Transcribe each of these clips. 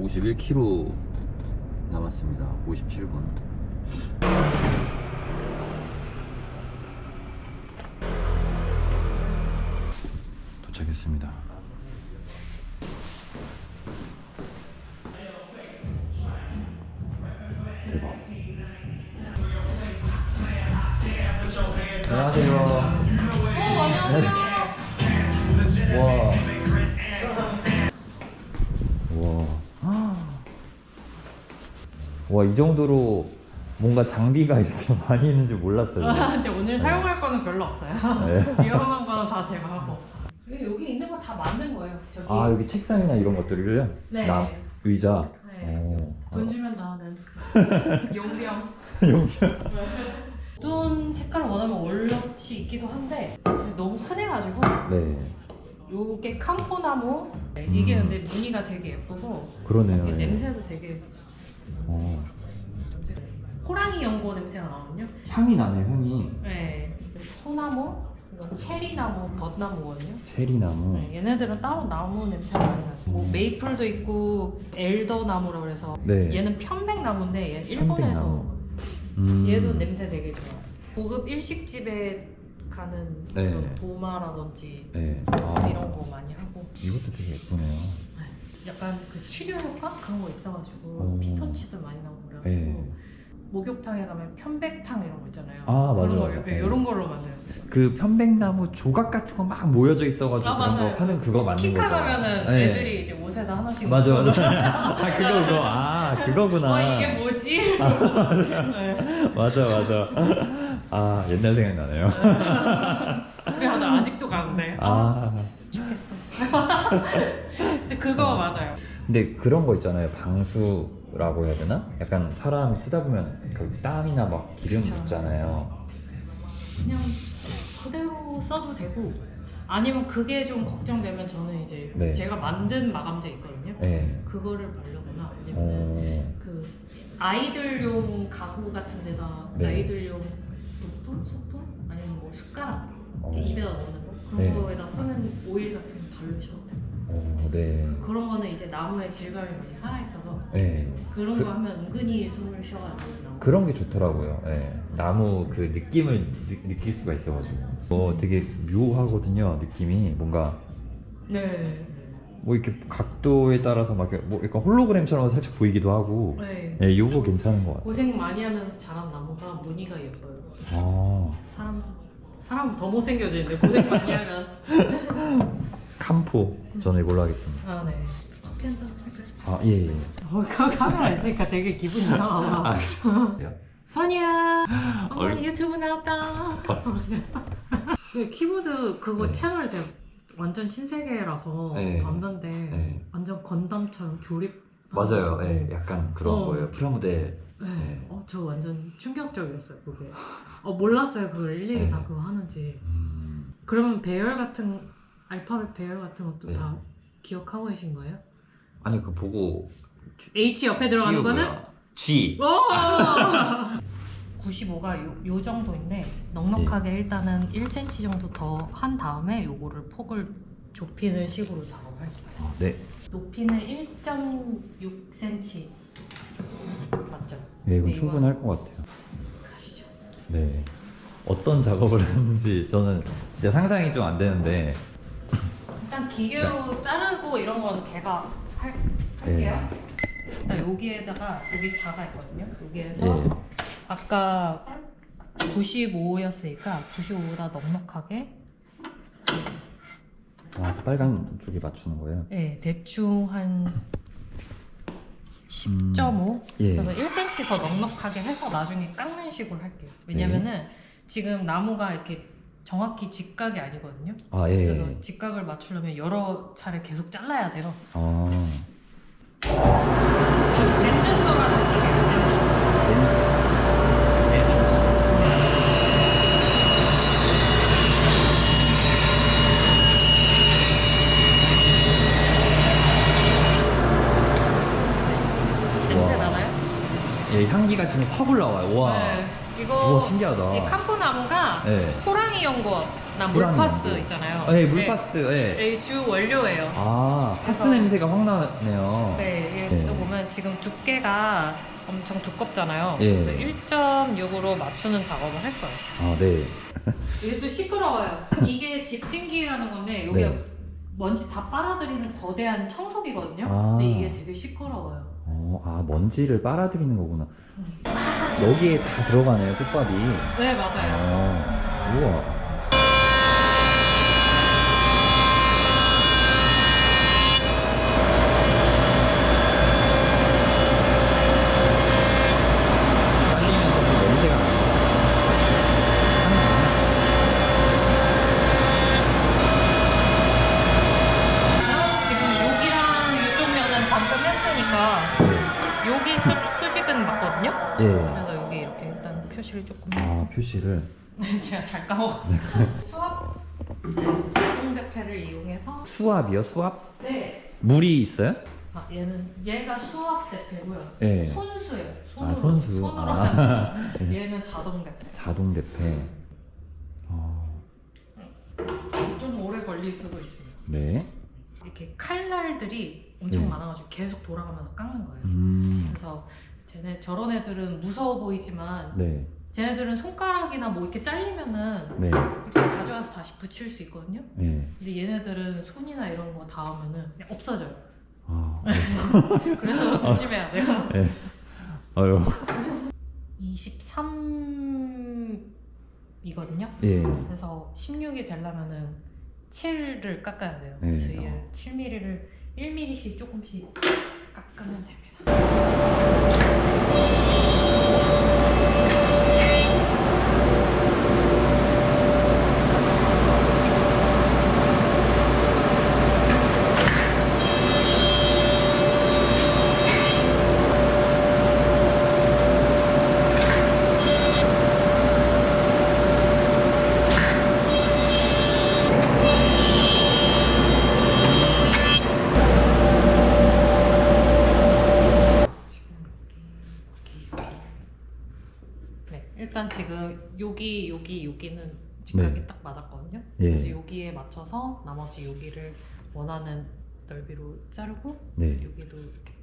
51km 남았습니다. 57분. 도착했습니다. 대박. 안녕하세요. 와. 와, 이 정도로 뭔가 장비가 이렇게 많이 있는 줄 몰랐어요. 근데 오늘 사용할 거는 별로 없어요. 네. 위험한 거는 다 제가 하고. 여기 있는 거 다 만든 거예요. 저기. 아, 여기 책상이나 이런 것들을요? 네. 의자. 네. 돈 주면 다 하는. 용병. 어떤 색깔을 원하면 원롯이 있기도 한데 너무 흔해가지고. 네. 요게 캄포나무. 이게 근데 무늬가 되게 예쁘고. 그러네요. 이게 네. 냄새도 되게. 호랑이 연고 냄새가 나거든요. 향이 나네, 향이. 네. 소나무, 이건 체리나무, 벚나무거든요. 체리나무. 네, 얘네들은 따로 나무 냄새가 많이 나지. 뭐 메이플도 있고 엘더나무라 그래서 네. 얘는 편백나무인데 얘 일본에서 얘도 냄새 되게 좋아. 고급 일식집에 가는 네. 그런 도마라든지 네. 이런 거 많이 하고. 이것도 되게 예쁘네요. 약간 그 치료 효과 그런 거 있어가지고 피터치도 많이 나오고 그래가지고. 네. 목욕탕에 가면 편백탕 이런 거 있잖아요. 아, 맞아, 그런 거 맞아. 네. 이런 걸로 만들어요. 그 편백나무 조각 같은 거 막 모여져 있어가지고 아, 그런 맞아요. 거 파는 그거 맞는 키카 거죠? 가면은 네. 애들이 이제 옷에다 하나씩 맞아, 넣어서 맞아. 아, 그거. 아, 그거구나. 이게 뭐지? 네. 맞아. 아, 옛날 생각나네요. 우리 나 아직도 가는데. 죽겠어. 근데 그거 맞아요. 근데 그런 거 있잖아요. 방수라고 해야 되나? 약간 사람이 쓰다 보면 그 땀이나 막 기름 그쵸. 붙잖아요. 그냥 그대로 써도 되고 아니면 그게 좀 걱정되면 저는 이제 네. 제가 만든 마감제 있거든요. 네. 그거를 바르거나 아니면 그 아이들용 가구 같은 데다 네. 아이들용 소품? 아니면 뭐 숟가락 이렇게 입에다 넣는 거 그런 네. 거에다 쓰는 오일 같은 거 바르셔도 돼요. 네. 그런 거는 이제 나무의 질감이 많이 살아있어서 네. 그런 거 하면 은근히 숨을 쉬어가지고 나오고. 그런 게 좋더라고요. 네. 나무 그 느낌을 느낄 수가 있어가지고. 되게 묘하거든요. 느낌이 뭔가 네. 뭐 이렇게 각도에 따라서 막 뭐 약간 홀로그램처럼 살짝 보이기도 하고. 네. 네, 요거 괜찮은 것 같아요. 고생 많이 하면서 자란 나무가 무늬가 예뻐요. 아, 사람은 더 못생겨지는데 고생 많이 하면. 캄포. 저는 이걸로 하겠습니다. 아 네. 커피 한잔 할까요? 아, 예. 카메라 있으니까 되게 기분 이상하다. 선이야, 유튜브 나왔다. 그 키보드 그거 채널 제가 완전 신세계라서 네. 봤는데 네. 완전 건담처럼 조립. 맞아요. 네, 약간 그런 어. 거예요. 프라모델. 네. 네. 저 완전 충격적이었어요 그게. 몰랐어요 그걸 일일이 네. 다 그거 하는지. 그러면 배열 같은 알파벳 배열 같은 것도 네. 다 기억하고 계신 거예요? 아니, 그거 보고 H 옆에 들어가는 거는? G. 95가 요 정도인데 넉넉하게 일단은 1cm 정도 더 한 다음에 요거를 폭을 좁히는 식으로 작업할게요. 네. 높이는 1.6cm 맞죠? 네, 이건 네, 충분할 것 같아요. 가시죠. 네. 어떤 작업을 하는지 저는 진짜 상상이 좀 안 되는데. 일단 기계로 자르고 이런 건 제가 할게요. 네. 일단 여기에다가 여기 자가 있거든요. 여기에서 예. 아까 95였으니까 95보다 넉넉하게 빨간 쪽에 맞추는 거예요? 네, 대충 한 10.5 예. 그래서 1cm 더 넉넉하게 해서 나중에 깎는 식으로 할게요. 왜냐면은 지금 나무가 이렇게 정확히 직각이 아니거든요. 예. 그래서 직각을 맞추려면 여러 차례 계속 잘라야 돼요. 밴드서라는 기계예요. 냄새 나나요? 예, 향기가 지금 확 올라와요. 와. 네. 이거 우와, 신기하다. 이 캄포나무가 네. 호랑이 연고 나 꿀한 물파스 냄새. 있잖아요. 네, 물파스. 네. 네, 주 원료예요. 아, 파스 그래서- 냄새가 확 나네요. 네, 네. 또 보면 지금 두께가 엄청 두껍잖아요. 예. 그래서 1.6으로 맞추는 작업을 할 거예요. 아, 네. 이게 또 시끄러워요. 이게 집진기라는 건데 여기 네. 먼지 다 빨아들이는 거대한 청소기거든요. 아. 근데 이게 되게 시끄러워요. 아, 먼지를 빨아들이는 거구나. 여기에 다 들어가네요, 꽃밥이. 네, 맞아요. 우와. 잘리면서 그 냄새가 나요. 지금 여기랑 이쪽 면은 방금 했으니까 여기 수직은 맞거든요. 예. 그래서 여기 이렇게 일단 표시를 조금 아, 표시를. 제가 잘 까먹었어요. 수압 자동 대패를 이용해서 수압이요, 수압? 네. 물이 있어요? 얘가 수압 대패고요. 예. 손수예요. 아, 손수. 손으로 아. 하는 얘는 자동 대패. 자동 대패. 좀 오래 걸릴 수도 있습니다. 네. 이렇게 칼날들이 엄청 네. 많아가지고 계속 돌아가면서 깎는 거예요. 그래서 저런 애들은 무서워 보이지만 네. 쟤네들은 손가락이나 뭐 이렇게 잘리면은 네. 이렇게 가져와서 다시 붙일 수 있거든요. 네. 근데 얘네들은 손이나 이런 거 닿으면은 그냥 없어져요. 아, 그래서 조심해야 돼요. 네. 아유. 23이거든요. 예. 그래서 16이 되려면은 7을 깎아야 돼요. 네. 그래서 얘 7mm를 1mm씩 조금씩 깎으면 됩니다. 네, 일단 지금 여기는 직각이 네. 딱 맞았거든요. 예. 그래서 여기에 맞춰서 나머지 여기를 원하는 넓이로 자르고 네. 여기도 이렇게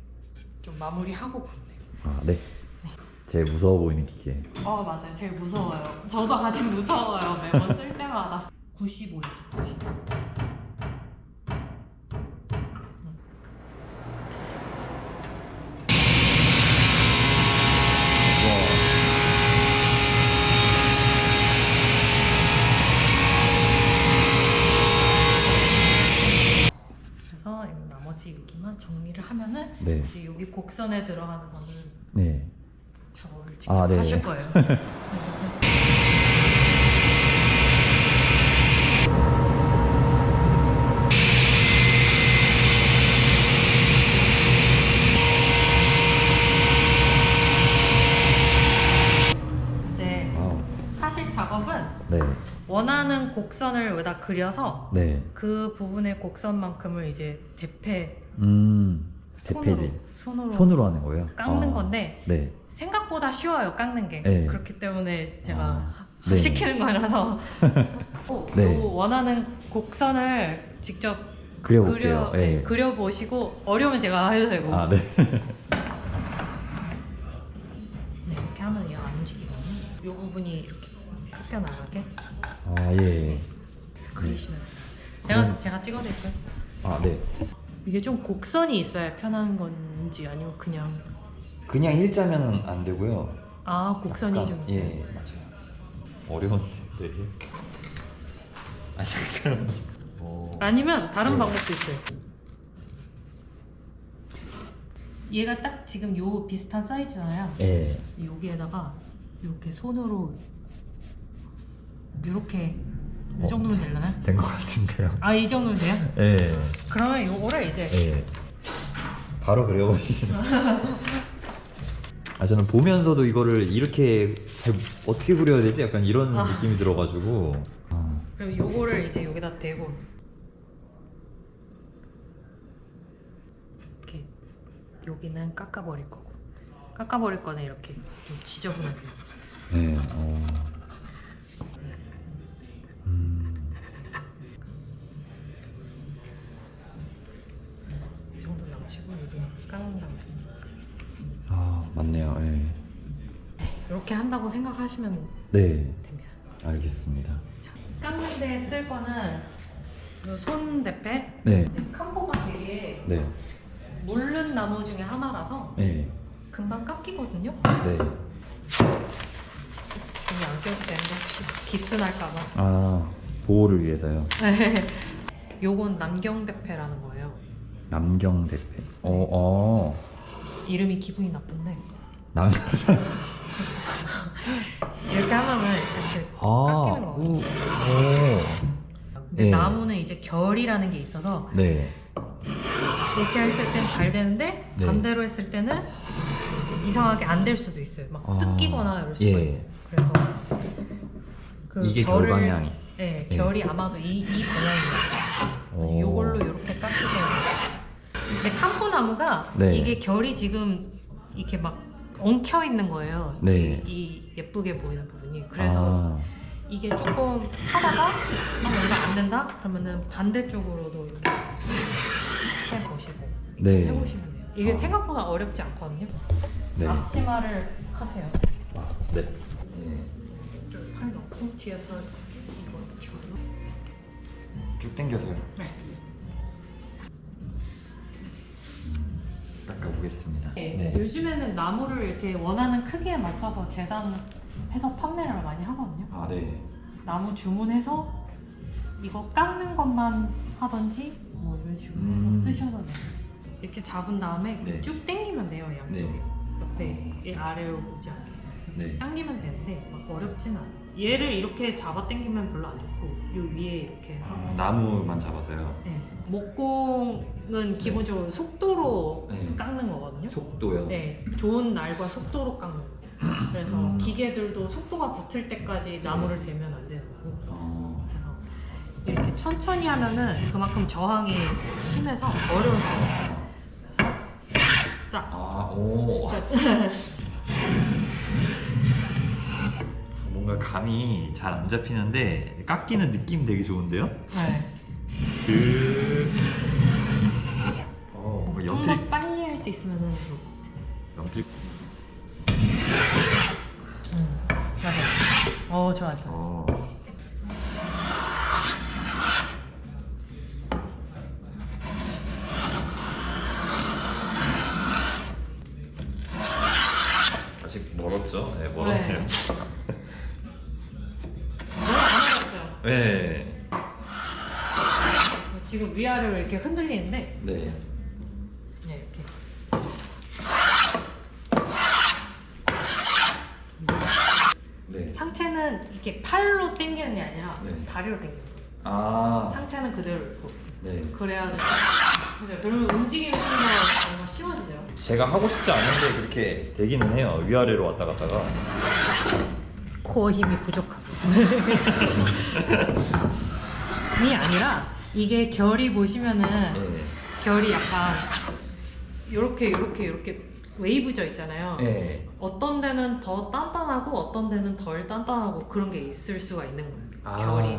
좀 마무리하고 가면 돼요. 아, 네. 제일 무서워 보이는 기계. 맞아요. 제일 무서워요. 저도 아직 무서워요. 매번 쓸 때마다. 95죠. 95. 그래서 나머지 여기만 정리를 하면은 네. 이제 여기 곡선에 들어가는 거는 네. 작업을 직접 아, 네. 하실 거예요. 이제 와우. 하실 작업은 네. 원하는 곡선을 여기다 그려서 네. 그 부분의 곡선만큼을 이제 대패 대패질. 손으로 하는 거예요? 깎는 아, 건데 네. 생각보다 쉬워요, 깎는 게. 네. 그렇기 때문에 제가 아, 네. 시키는 거라서 네. 요 원하는 곡선을 직접 그려볼게요. 예. 그려보시고 어려우면 제가 해도 되고. 아, 네. 네, 이렇게 하면 얘가 안 움직이거든요. 이 부분이 이렇게 깎여나가게 아, 예. 그래서 그리시면 그럼- 제가 찍어드릴까요? 아, 네. 이게 좀 곡선이 있어야 편한 건지 아니면 그냥 일자면은 안 되고요. 곡선이 약간, 좀 있어요. 예, 맞아요. 어려운데 되게. 아, 잠깐만요. 아니면 다른 네. 방법도 있어요. 얘가 딱 지금 요 비슷한 사이즈잖아요. 예. 여기에다가 이렇게 손으로 이렇게 이 정도면 되려나? 된 것 같은데요. 이 정도면 돼요? 예. 그러면 요거를 이제 예. 바로 그려보시죠. 아, 저는 보면서도 이거를 이렇게 잘 어떻게 그려야 되지? 약간 이런 느낌이 들어가지고. 그리고 요거를 이제 여기다 대고 이렇게 여기는 깎아버릴 거고 깎아버릴 거는 이렇게 좀 지저분하게. 네. 받치고 이게 깎는다고. 아 맞네요. 예. 이렇게 한다고 생각하시면 네. 됩니다. 알겠습니다. 자, 깎는데 쓸 거는 이 손대패. 네. 캄포가 되게 네. 물른 나무 중에 하나라서 네. 금방 깎이거든요. 네. 종이 안 껴도 되는데 혹시 기스 날까봐. 아 보호를 위해서요. 요건 남경대패라는 거예요. 남경 대패. 어. 이름이 기분이 나쁜데 남. 이렇게 하면은 이렇게 아. 깎이는 오. 거거든요. 근데 네. 나무는 이제 결이라는 게 있어서 네. 이렇게 했을 땐 잘 되는데 네. 반대로 했을 때는 이상하게 안 될 수도 있어요. 막 아. 뜯기거나 이럴 수가 예. 있어요. 그래서 그 이게 결 방향이. 네, 예. 결이 아마도 이 방향이에요. 오. 요걸로 이렇게 깎으세요. 근데 캄포나무가 네. 이게 결이 지금 이렇게 막 엉켜 있는 거예요. 네. 이 예쁘게 보이는 부분이. 그래서 아. 이게 조금 하다가 뭔가 안 된다? 그러면은 반대쪽으로도 이렇게 해보시고 네. 해보시면 돼요. 이게 아. 생각보다 어렵지 않거든요. 네. 앞치마를 하세요. 아, 네. 팔 넣고 뒤에서 이거 쭉. 쭉 당겨서요. 네. 닦아보겠습니다. 네. 요즘에는 나무를 이렇게 원하는 크기에 맞춰서 재단해서 판매를 많이 하거든요. 아 네. 나무 주문해서 이거 깎는 것만 하든지 뭐 이런 식으로 해서 쓰셔도 돼요. 이렇게 잡은 다음에 네. 쭉 당기면 돼요, 양쪽에. 네. 옆에 이 아래로 오지 않게. 그래서 네. 당기면 되는데 막 어렵진 않아요. 얘를 이렇게 잡아 당기면 별로 안 좋고 요 위에 이렇게 해서 아, 나무만 잡아서요. 네. 목공은 기본적으로 속도로 네. 깎는 거거든요. 속도요. 네, 좋은 날과 속도로 깎는 거예요. 그래서 기계들도 속도가 붙을 때까지 나무를 대면 안 되는 거고. 어. 그래서 이렇게 천천히 하면은 그만큼 저항이 심해서 어려워져요. 그래서 싹. 아 오. 뭔가 감이 잘 안 잡히는데 깎이는 느낌 되게 좋은데요? 네. 뭔가 좀만 연필. 빨리 할 수 있으면은 연필. 맞아요. 좋았어. 아직 멀었죠? 네, 멀었네요. 멀었네요. 너무 안 어렵죠? 네. 지금 위아래로 이렇게 흔들리는데 네. 네, 이렇게. 네. 상체는 이렇게 팔로 당기는 게 아니라 네. 다리로 당기는 거예요. 아. 상체는 그대로 있고 네. 그래야지. 그죠? 그러면 움직임이 좀 더 뭔가 쉬워지죠. 제가 하고 싶지 않은데 그렇게 되기는 해요. 위아래로 왔다 갔다가. 코어 힘이 부족하고. 이 아니라 이게 결이 보시면은 네. 결이 약간 요렇게 웨이브져 있잖아요. 네. 어떤 데는 더 단단하고 어떤 데는 덜 단단하고 그런 게 있을 수가 있는 거예요. 아. 결이.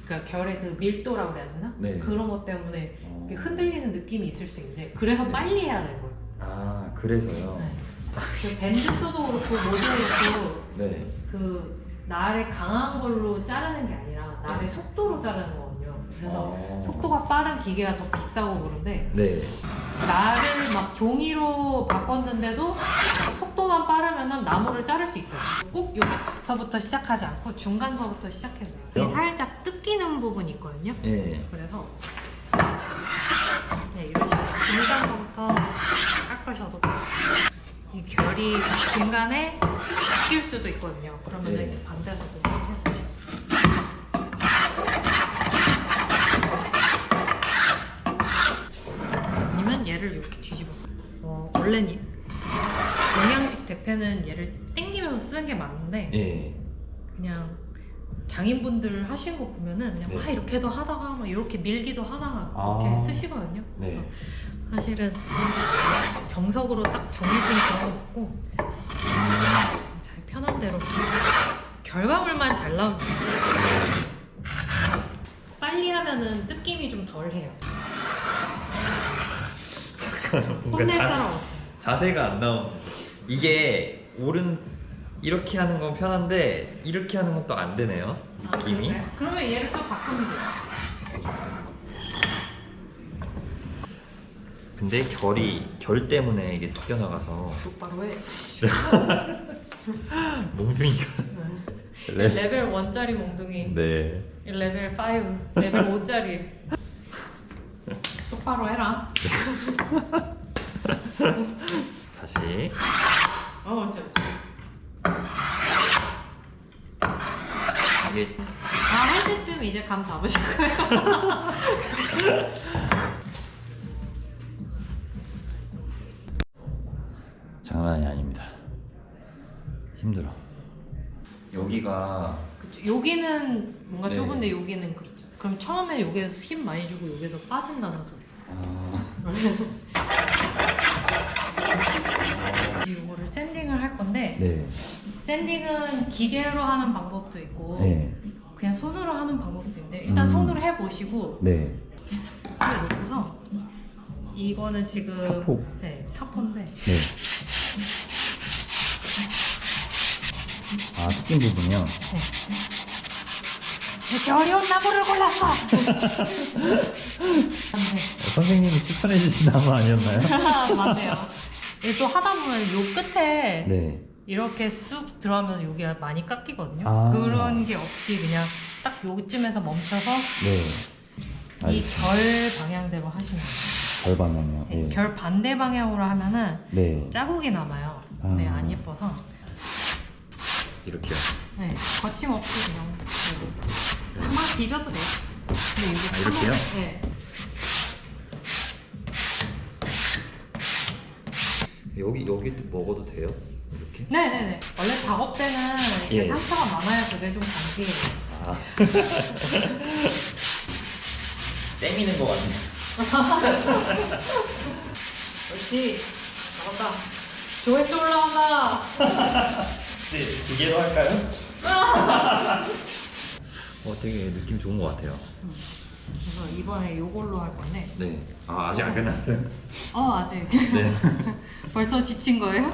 그러니까 결의 그 밀도라고 그래야 되나? 네. 그런 것 때문에 이렇게 흔들리는 느낌이 있을 수 있는데 그래서 네. 빨리 해야 되는 거예요. 아 그래서요. 네. 그 밴드소도 그렇고 뭐도 그렇고 네. 그 날을 강한 걸로 자르는 게 아니라 날의 네. 속도로 자르는 거거든요. 그래서 아. 속도가 빠른 기계가 더 비싸고 그런데 네. 날을 막 종이로 바꿨는데도 속도만 빠르면 나무를 자를 수 있어요. 꼭 여기서부터 시작하지 않고 중간서부터 시작해도 돼요. 이게 살짝 뜯기는 부분이 있거든요. 네. 그래서 네, 이런 식으로 중간서부터 깎으셔도 돼요. 이 결이 중간에 낄 수도 있거든요. 그러면 네. 반대서도 해보시고. 아니면 얘를 이렇게 뒤집어서. 원래는 영양식 대패는 얘를 당기면서 쓰는 게 맞는데 네. 그냥 장인분들 하신 거 보면은 그냥 네. 막 이렇게도 하다가 막 이렇게 밀기도 하다가 아. 이렇게 쓰시거든요. 네. 그래서 사실은 정석으로 딱 정해진 그런 거 없고 잘 편한 대로 결과물만 잘 나오면 돼요. 빨리 하면은 뜯김이 좀 덜해요. 혼낼 사람 없어. 자세가 안 나온. 이게 이렇게 하는 건 편한데 이렇게 하는 건 또 안 되네요. 느낌이. 그래? 그러면 얘를 또 바꾸면 돼. 근데 결 때문에 이게 튀어나가서 똑바로 해. 몽둥이가. 레벨 1짜리 몽둥이. 네. 레벨 5, 레벨 5짜리. 똑바로 해라. 다시. 어째. 이게 할 때쯤 이제 감 잡으실 거예요. 장난이 아닙니다. 힘들어. 여기가 그쵸. 여기는 뭔가 네. 좁은데 여기는 그렇죠. 그럼 처음에 여기에서 힘 많이 주고 여기서 빠진다는 소리. 이거를 샌딩을 할 건데 네. 샌딩은 기계로 하는 방법도 있고 네. 그냥 손으로 하는 방법도 있는데 일단 손으로 해보시고 네. 이렇게 놓고서 이거는 지금 사포. 네, 사포인데 네. 아, 뜯긴 부분이요? 되게 어려운 나무를 골랐어. 선생님이 추천해 주신 나무 아니었나요? 맞네요. 이게 또 하다 보면 요 끝에 네. 이렇게 쑥 들어가면 여기가 많이 깎이거든요. 아. 그런 게 없이 그냥 딱 요쯤에서 멈춰서 네. 이 결 방향대로 하시면 돼요. 결 방향이요? 네, 예. 결 반대 방향으로 하면은 네. 자국이 남아요. 아. 네, 안 예뻐서. 이렇게요. 네, 거침없이 그냥 한번 비벼도 돼요. 근데 이게 이렇게요? 네. 여기 먹어도 돼요? 이렇게? 네네네. 원래 작업 때는 이렇게 예. 상처가 많아야 그게 좀 단계예요. 아. 때미는 것 같네. 그렇지. 잘한다. 조회수 올라간다. 네, 기계로 할까요? 되게 느낌 좋은 것 같아요. 그래서 이번에 요걸로 할 건데. 네. 아, 아직 안 끝났어요? 아직. 네. 벌써 지친 거예요?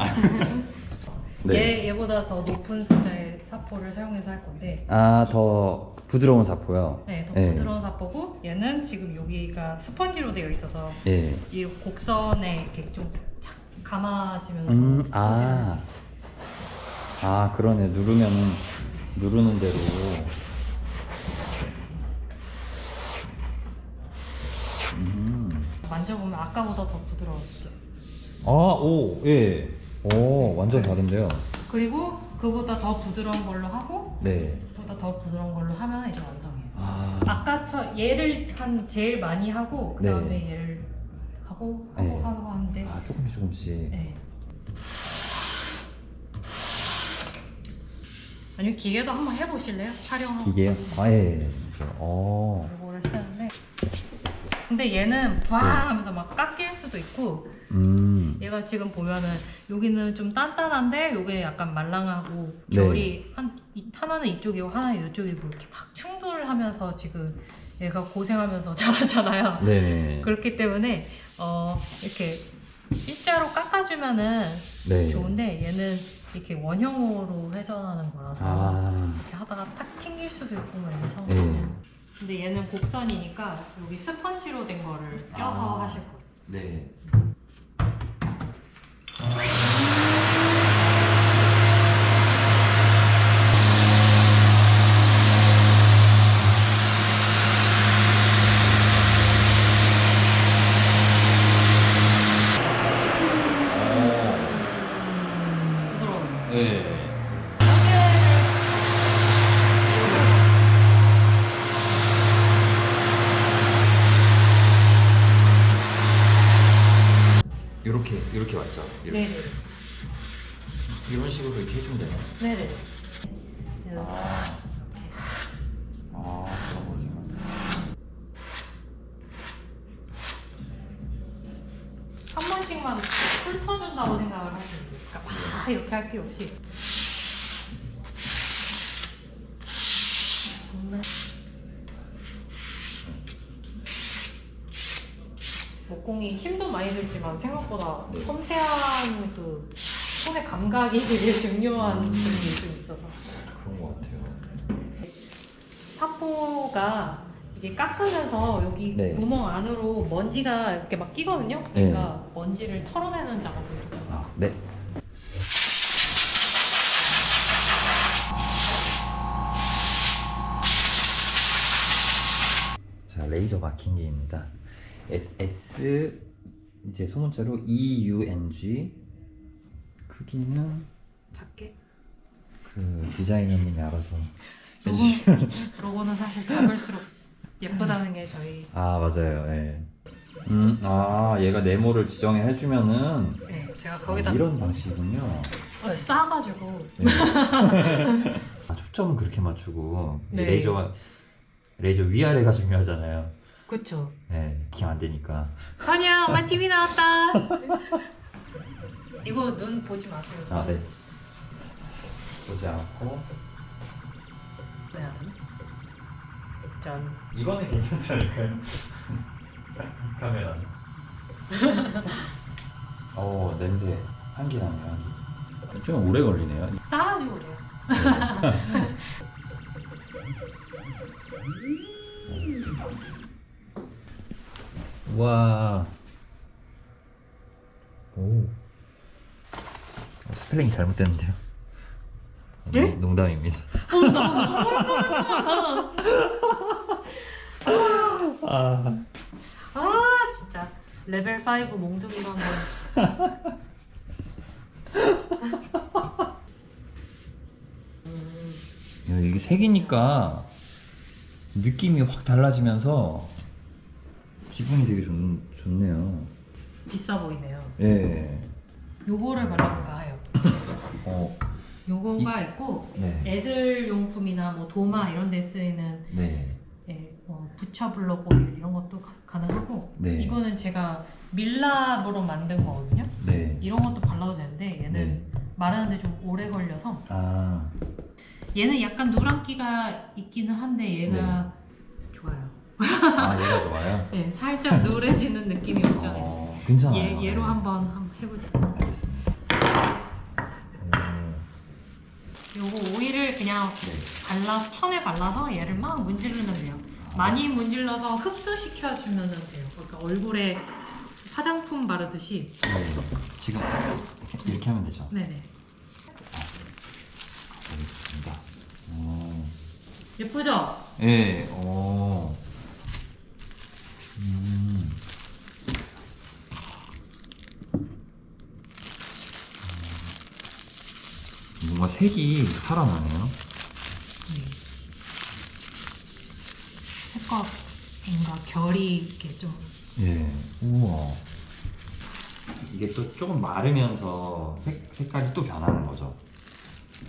네. 얘보다 더 높은 숫자의 사포를 사용해서 할 건데. 아, 더 부드러운 사포요? 네, 더 부드러운 사포고 얘는 지금 여기가 스펀지로 되어 있어서 예. 이 곡선에 이렇게 좀 착 감아지면서 아. 포징할 수 있어요. 아, 그러네. 누르는 대로. 만져보면 아까보다 더 부드러웠어요. 아, 오, 예. 오, 완전 다른데요? 그리고 그보다 더 부드러운 걸로 하고 네. 그보다 더 부드러운 걸로 하면 이제 완성이에요. 아, 아까 얘를 한 제일 많이 하고 그 다음에 네. 얘를 하고 네. 하는데 아, 조금씩. 네. 아니면 기계도 한번 해보실래요? 촬영하고 기계요? 아, 예. 이거를 쓰는데 근데 얘는 네. 부앙 하면서 막 깎일 수도 있고 얘가 지금 보면은 여기는 좀 단단한데 여기 약간 말랑하고 네. 결이 하나는 이쪽이고 하나는 이쪽이고 이렇게 막 충돌하면서 지금 얘가 고생하면서 자라잖아요. 네네. 그렇기 때문에 이렇게 일자로 깎아주면은 네. 좋은데 얘는 이렇게 원형으로 회전하는 거라서 아, 이렇게 하다가 탁 튕길 수도 있고 막 이래서 네. 근데 얘는 곡선이니까 여기 스펀지로 된 거를 껴서 아. 하실 거예요. 네. 부드러워요. 네. 이렇게 맞죠? 이렇게. 네네. 이런 식으로 이렇게 해주면 되나요? 네네. 그런 거지. 한 번씩만 훑어준다고 생각을 하시면 돼요. 그러니까 막 이렇게 할 필요 없이. 정말 목공이 힘도 많이 들지만 생각보다 네. 섬세한 그 손의 감각이 되게 중요한 부분이 좀 있어서 그런 것 같아요. 사포가 이게 깎으면서 여기 네. 구멍 안으로 먼지가 이렇게 막 끼거든요. 그러니까 먼지를 털어내는 작업을 좀 해요. 아, 네. 자, 레이저 마킹기입니다. S 이제 소문자로 EUNG. 크기는 작게. 그 디자이너님이 알아서. 로고는 사실 작을수록 예쁘다는 게 저희 아, 맞아요. 예. 아, 얘가 네모를 지정해 해주면은 네, 제가 거기다 이런 방식이군요. 싸가지고 네. 아, 초점은 그렇게 맞추고 네. 레이저 위아래가 중요하잖아요. 그쵸. 네, 기억 안 되니까. 선이야 엄마 TV 나왔다. 이거 눈 보지 마세요. 아, 네. 보지 않고. 네. 짠. 이거는 괜찮지 않을까요? 카메라. 냄새 향기 나네요. 향기. 좀 오래 걸리네요. 싸가지고 그래요. 와. 오. 스펠링 잘못됐는데요. 네? 농담입니다. 나 소름 돋았잖아. 아 진짜 레벨 5 몽둥이로 한번. 야, 이게 색이니까 느낌이 확 달라지면서 기분이 되게 좋네요. 비싸 보이네요. 예. 요거를 발라볼까 해요. 어, 요거가 있고 네. 애들 용품이나 뭐 도마 이런 데 쓰이는 네. 부처 블럭 오일 이런 것도 가능하고 네. 이거는 제가 밀랍으로 만든 거거든요. 네. 이런 것도 발라도 되는데 얘는 네. 마르는데 좀 오래 걸려서 아, 얘는 약간 누런기가 있기는 한데 얘가 좋아요. 아, 얘가 좋아요? 네, 살짝 누래지는 느낌이 없잖아요. 괜찮아요. 얘로 네. 한번 해보자. 알겠습니다. 요거 오일을 그냥 천에 발라서 얘를 막 문지르면 돼요. 많이 문질러서 흡수시켜주면 돼요. 그러니까 얼굴에 화장품 바르듯이. 네. 지금 이렇게 하면 되죠? 네네. 알겠습니다. 예쁘죠? 예, 뭔가 색이 살아나네요. 색깔 뭔가 결이 이렇게 좀 예, 우와. 이게 또 조금 마르면서 색깔이 또 변하는 거죠.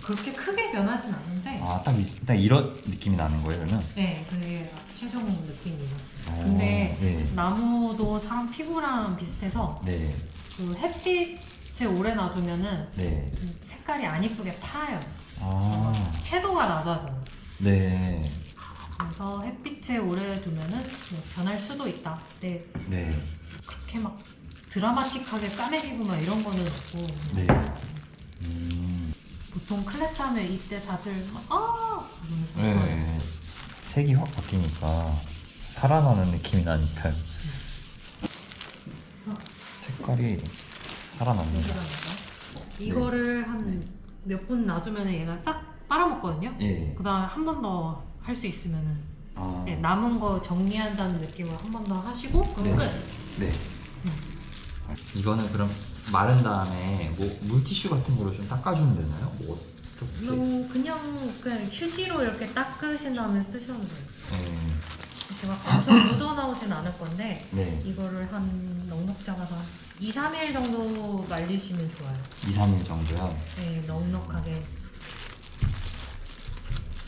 그렇게 크게 변하진 않는데 아, 딱 이런 느낌이 나는 거예요, 그러면? 네, 그게 최종 느낌이에요. 어, 근데 네. 나무도 사람 피부랑 비슷해서 네, 그 햇빛에 오래 놔두면은 네. 좀 색깔이 안 이쁘게 타요. 아, 채도가 낮아져요. 네, 그래서 햇빛에 오래 두면은 뭐 변할 수도 있다. 근데 네, 그렇게 막 드라마틱하게 까매지고 막 이런 거는 없고 네. 보통 클래스 하면 이때 다들 막 이러면서 네. 색이 확 바뀌니까 살아나는 느낌이 나니까요. 색깔이 살아납니다. 이거를 한 몇 분 놔두면 얘가 싹 빨아먹거든요. 예. 그 다음에 한 번 더 할 수 있으면은 아, 네, 남은 거 정리한다는 느낌으로 한 번 더 하시고 그럼 네. 끝. 네. 이거는 그럼 마른 다음에 뭐 물티슈 같은 거로 좀 닦아주면 되나요? 뭐 어떻게? 그냥 휴지로 이렇게 닦으신 다음에 쓰셔도 돼요. 네. 이렇게 막 엄청 묻어 나오진 않을 건데 네. 이거를 한 넉넉 잡아서 2, 3일 정도 말리시면 좋아요. 2, 3일 정도요? 네, 넉넉하게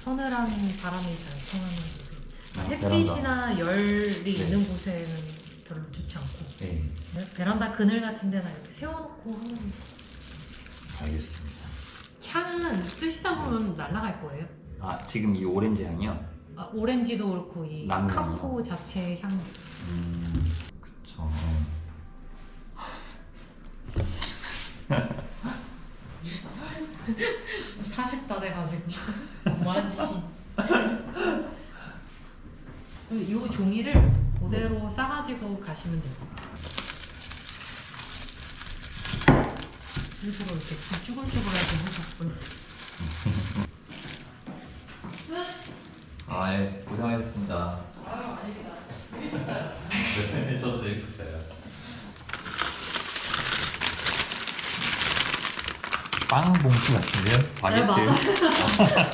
서늘한 바람이 잘 통하는 곳에 햇빛이나 열이 네. 있는 곳에는 별로 좋지 않고 네. 베란다 그늘 같은 데나 이렇게 세워놓고 하면 알겠습니다. 향은 쓰시다 보면 날아갈 거예요. 아, 지금 이 오렌지 향이요? 오렌지도 그렇고 이 나무 캄포 자체의 향. 그쵸. 40다 돼가지고 뭐하는 짓이. 이 종이를 그대로 싸가지고 가시면 돼요. 일부러 이렇게 쭈글쭈글하게 해줬고요. 아, 예, 고생하셨습니다. 아유, 아닙니다. 네, 저도 재밌었어요. 빵 봉투 같은데요? 네, 바게트. 맞아.